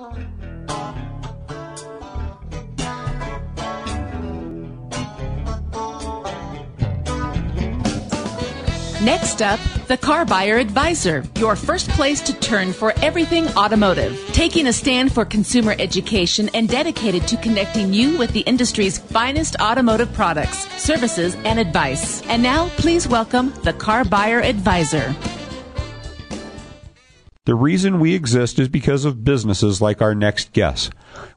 Next up, the CarBuyer Advisor, your first place to turn for everything automotive. Taking a stand for consumer education and dedicated to connecting you with the industry's finest automotive products, services, and advice. And now, please welcome the CarBuyer Advisor. The reason we exist is because of businesses like our next guest.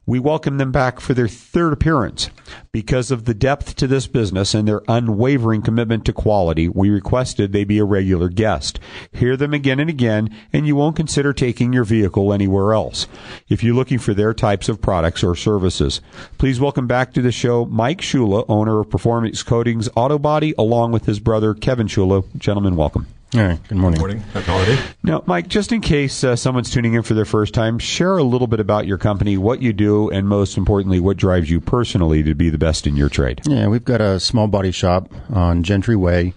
We welcome them back for their third appearance. Because of the depth to this business and their unwavering commitment to quality, we requested they be a regular guest. Hear them again and again, and you won't consider taking your vehicle anywhere else if you're looking for their types of products or services. Please welcome back to the show Mike Shula, owner of Performance Coatings AutoBody, along with his brother Kevin Shula. Gentlemen, welcome. All right. Good morning. Good morning. Happy holiday. Now, Mike, just in case someone's tuning in for their first time, share a little bit about your company, what you do, and most importantly, what drives you personally to be the best in your trade. Yeah, we've got a small body shop on Gentry Way,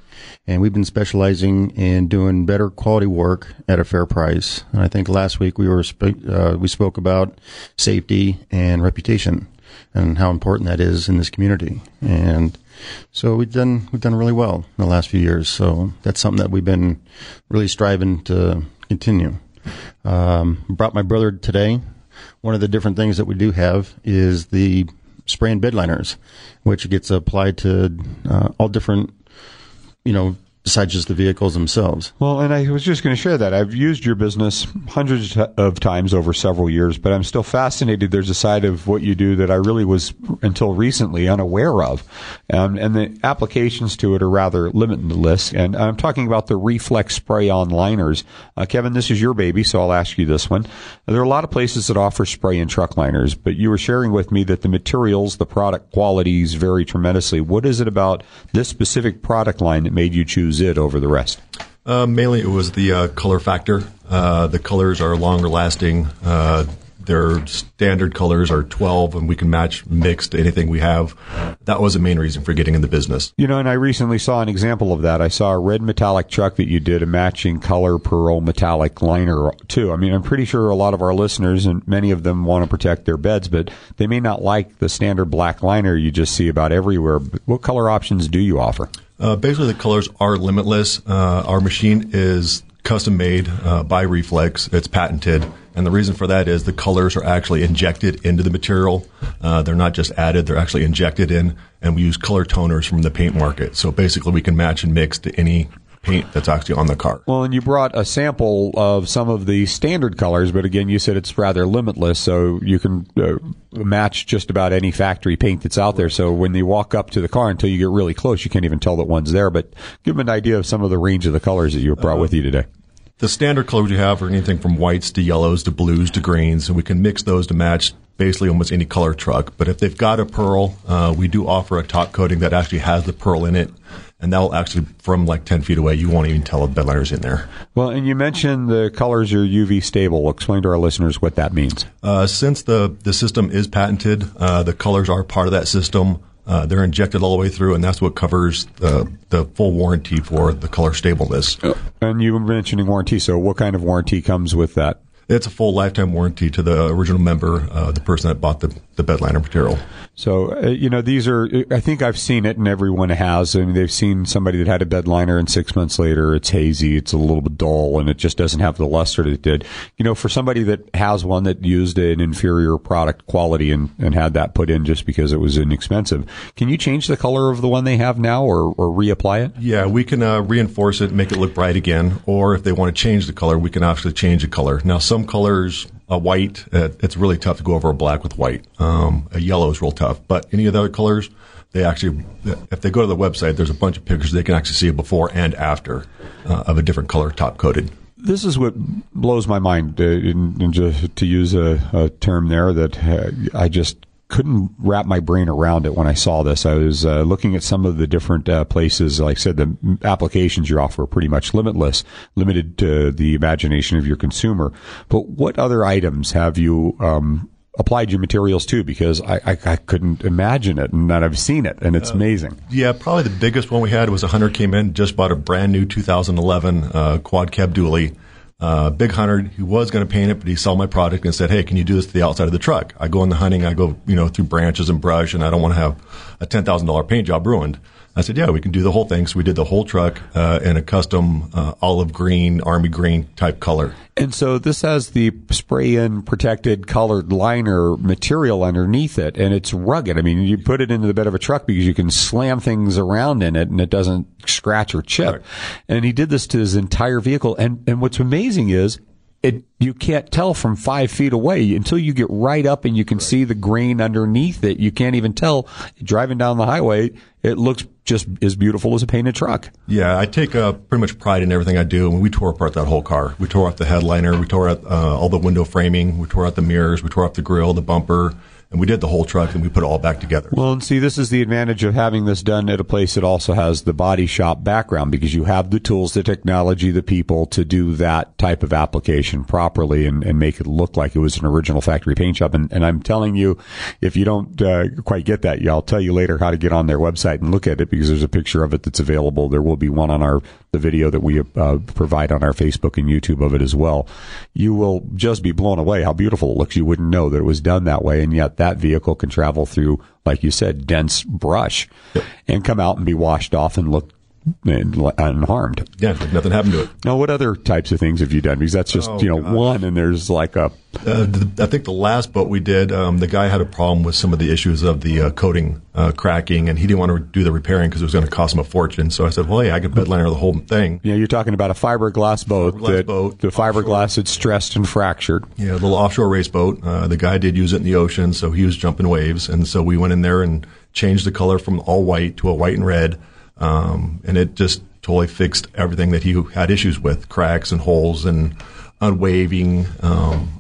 and we've been specializing in doing better quality work at a fair price. And I think last week we spoke about safety and reputation and how important that is in this community. And so we've done really well in the last few years. So that's something that we've been really striving to continue. Brought my brother today. One of the different things that we do have is the spray and bed liners, which gets applied to all different, besides just the vehicles themselves. Well, and I was just going to share that. I've used your business hundreds of times over several years, but I'm still fascinated. There's a side of what you do that I really was, until recently, unaware of. And the applications to it are rather limitless. And I'm talking about the reflex spray-on liners. Kevin, this is your baby, so I'll ask you this one. There are a lot of places that offer spray and truck liners, but you were sharing with me that the materials, the product qualities vary tremendously. What is it about this specific product line that made you choose it over the rest? Mainly it was the color factor. The colors are longer lasting. Their standard colors are 12, and we can match mixed to anything we have. That was the main reason for getting in the business. And I recently saw an example of that. I saw a red metallic truck that you did a matching color pearl metallic liner too. I mean, I'm pretty sure a lot of our listeners, and many of them want to protect their beds, but they may not like the standard black liner you just see about everywhere. What color options do you offer? Basically, the colors are limitless. Our machine is custom made by Reflex. It's patented. And the reason for that is the colors are actually injected into the material. They're not just added, they're actually injected in. And we use color toners from the paint market. So basically, we can match and mix to any paint that's actually on the car. Well, and you brought a sample of some of the standard colors, but again, you said it's rather limitless, so you can match just about any factory paint that's out there. So when you walk up to the car, until you get really close, you can't even tell that one's there. But give them an idea of some of the range of the colors that you brought with you today. The standard colors you have are anything from whites to yellows to blues to greens, and we can mix those to match basically almost any color truck. But if they've got a pearl, we do offer a top coating that actually has the pearl in it. And that will actually, from like 10 feet away, you won't even tell the bed liner's in there. Well, and you mentioned the colors are UV stable. Explain to our listeners what that means. Since the system is patented, the colors are part of that system. They're injected all the way through, and that's what covers the full warranty for the color stableness. And you were mentioning warranty, so what kind of warranty comes with that? It's a full lifetime warranty to the original member, the person that bought the bed liner material. So, these are, I think I've seen it, and everyone has. I mean, they've seen somebody that had a bed liner, and 6 months later, it's hazy, it's a little bit dull, and it just doesn't have the luster that it did. For somebody that has one that used an inferior product quality and had that put in just because it was inexpensive, can you change the color of the one they have now or reapply it? Yeah, we can reinforce it, make it look bright again, or if they want to change the color, we can actually change the color. Now, some colors, a white, it's really tough to go over a black with white. A yellow is real tough. But any of the other colors, they actually, if they go to the website, there's a bunch of pictures. They can actually see a before and after of a different color top coated. This is what blows my mind, to use a term there that I just couldn't wrap my brain around it when I saw this. I was looking at some of the different places. Like I said, the applications you offer are pretty much limited to the imagination of your consumer. But what other items have you applied your materials to? Because I couldn't imagine it, and I've seen it, and it's amazing. Yeah, probably the biggest one we had was a hunter came in, just bought a brand new 2011 quad cab dually. Big hunter, he was going to paint it, but he saw my product and said, "Hey, can you do this to the outside of the truck? I go in the hunting, I go, through branches and brush, and I don't want to have a $10,000 paint job ruined." I said, "Yeah, we can do the whole thing." So we did the whole truck in a custom olive green, army green type color. And so this has the spray-in protected colored liner material underneath it, and it's rugged. I mean, you put it into the bed of a truck because you can slam things around in it, and it doesn't scratch or chip. Right. And he did this to his entire vehicle. And what's amazing is you can't tell from 5 feet away until you get right up and you can see the grain underneath it. You can't even tell. Driving down the highway, it looks just as beautiful as a painted truck. Yeah, I take pretty much pride in everything I do. And we tore apart that whole car. We tore off the headliner. We tore out all the window framing. We tore out the mirrors. We tore off the grill, the bumper. And we did the whole truck, and we put it all back together. Well, and see, this is the advantage of having this done at a place that also has the body shop background, because you have the tools, the technology, the people to do that type of application properly and make it look like it was an original factory paint shop. And I'm telling you, if you don't quite get that, I'll tell you later how to get on their website and look at it, because there's a picture of it that's available. There will be one on the video that we provide on our Facebook and YouTube of it as well. You will just be blown away how beautiful it looks. You wouldn't know that it was done that way, and yet that vehicle can travel through, like you said, dense brush and come out and be washed off and look unharmed. Yeah, like nothing happened to it. Now, what other types of things have you done? Because that's just, one, and there's like a... I think the last boat we did, the guy had a problem with some of the issues of the coating cracking, and he didn't want to do the repairing because it was going to cost him a fortune. So I said, well, yeah, I could bedliner the whole thing. Yeah, you're talking about a fiberglass boat. The fiberglass had stressed and fractured. Yeah, a little offshore race boat. The guy did use it in the ocean, so he was jumping waves. And so we went in there and changed the color from all white to a white and red. And it just totally fixed everything that he had issues with, cracks and holes and unwaving,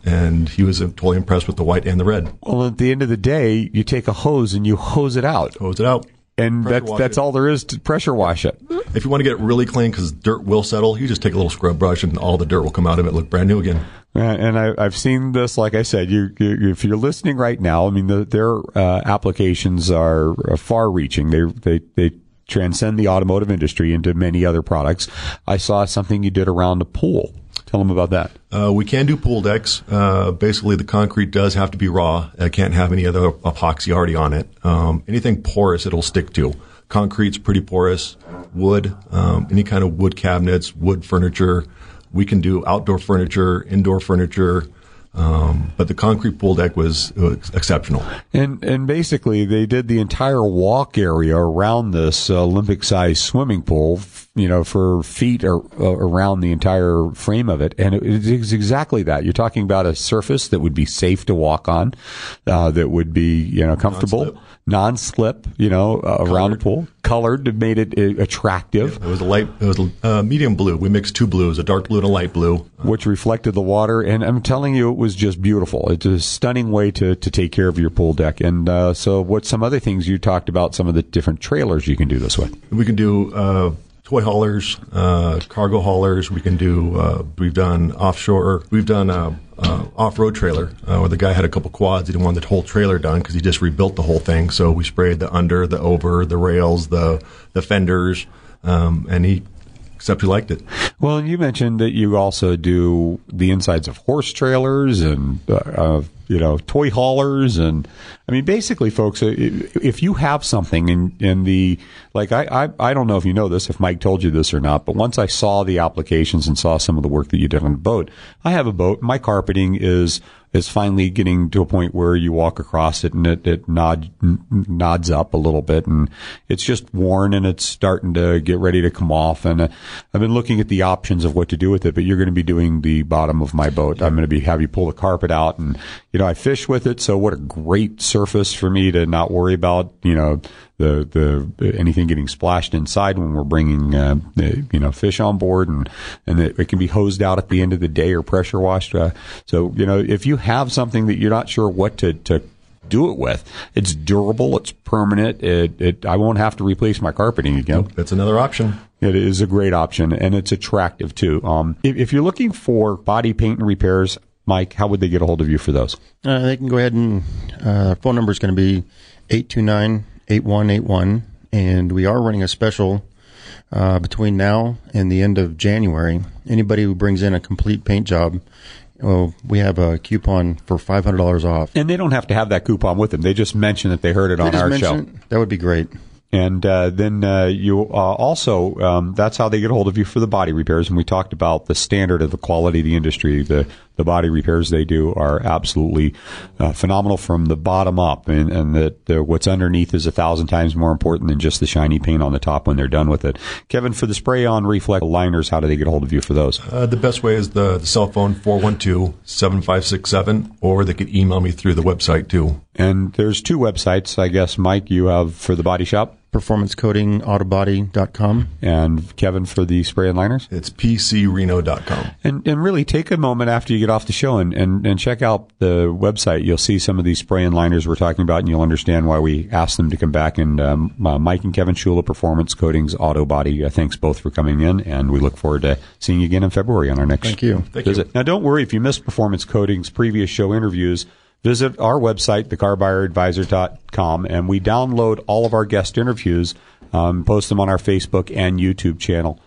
and he was totally impressed with the white and the red. Well, at the end of the day, you take a hose and you hose it out. Hose it out. And that's all there is to pressure wash it. If you want to get it really clean, because dirt will settle, you just take a little scrub brush and all the dirt will come out of it, look brand new again. And I've seen this, like I said, if you're listening right now, I mean, their applications are far-reaching. They transcend the automotive industry into many other products. I saw something you did around a pool. Tell them about that. We can do pool decks. Basically, the concrete does have to be raw. It can't have any other epoxy already on it. Anything porous, it'll stick to. Concrete's pretty porous. Wood, any kind of wood cabinets, wood furniture. We can do outdoor furniture, indoor furniture. But the concrete pool deck was exceptional. And basically, they did the entire walk area around this Olympic-sized swimming pool, for feet around the entire frame of it. And it is exactly that. You're talking about a surface that would be safe to walk on, that would be, comfortable, non-slip, around the pool. Colored, made it attractive. Yeah, it was a medium blue. We mixed two blues, a dark blue and a light blue. Which reflected the water. And I'm telling you, it was just beautiful. It's a stunning way to take care of your pool deck. And so what's some other things you talked about, some of the different trailers you can do this with? We can do toy haulers, cargo haulers. We can do, we've done offshore, we've done off-road trailer, where the guy had a couple quads. He didn't want the whole trailer done because he just rebuilt the whole thing. So we sprayed the under, the over, the rails, the fenders, and he liked it. Well, and you mentioned that you also do the insides of horse trailers and, toy haulers. And I mean, basically, folks, if you have something in the, like, I don't know if you know this, if Mike told you this or not, but once I saw the applications and saw some of the work that you did on the boat, I have a boat. My carpeting is finally getting to a point where you walk across it and it nods up a little bit, and it's just worn and it's starting to get ready to come off. And I've been looking at the options of what to do with it, but you're going to be doing the bottom of my boat. I'm going to have you pull the carpet out, and I fish with it, so what a great surface for me to not worry about the anything getting splashed inside when we're bringing fish on board, and it can be hosed out at the end of the day or pressure washed. So if you have something that you're not sure what to do it with, it's durable, it's permanent. I won't have to replace my carpeting again. Nope, that's another option. It is a great option, and it's attractive too. If you're looking for body paint and repairs, Mike, how would they get a hold of you for those? They can go ahead and phone number is going to be 829-8181, and we are running a special between now and the end of January, anybody who brings in a complete paint job, we have a coupon for $500 off. And they don't have to have that coupon with them. They just mention that they heard it on our show. That would be great. And then you also, that's how they get a hold of you for the body repairs. And we talked about the standard of the quality of the industry. The body repairs they do are absolutely phenomenal from the bottom up. And that what's underneath is 1,000 times more important than just the shiny paint on the top when they're done with it. Kevin, for the spray-on reflect liners, how do they get a hold of you for those? The best way is the cell phone, 412-7567, or they could email me through the website, too. And there's two websites, I guess, Mike, you have for the body shop? PerformanceCoatingAutoBody.com. And Kevin, for the spray and liners? It's PCReno.com. And really take a moment after you get off the show and check out the website. You'll see some of these spray and liners we're talking about, and you'll understand why we asked them to come back. And Mike and Kevin Shula, Performance Coatings, AutoBody, thanks both for coming in, and we look forward to seeing you again in February on our next visit. Now, don't worry if you missed Performance Coatings' previous show interviews. Visit our website, theCarBuyerAdvisor.com, and we download all of our guest interviews, post them on our Facebook and YouTube channel.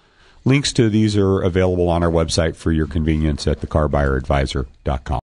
Links to these are available on our website for your convenience at theCarBuyerAdvisor.com.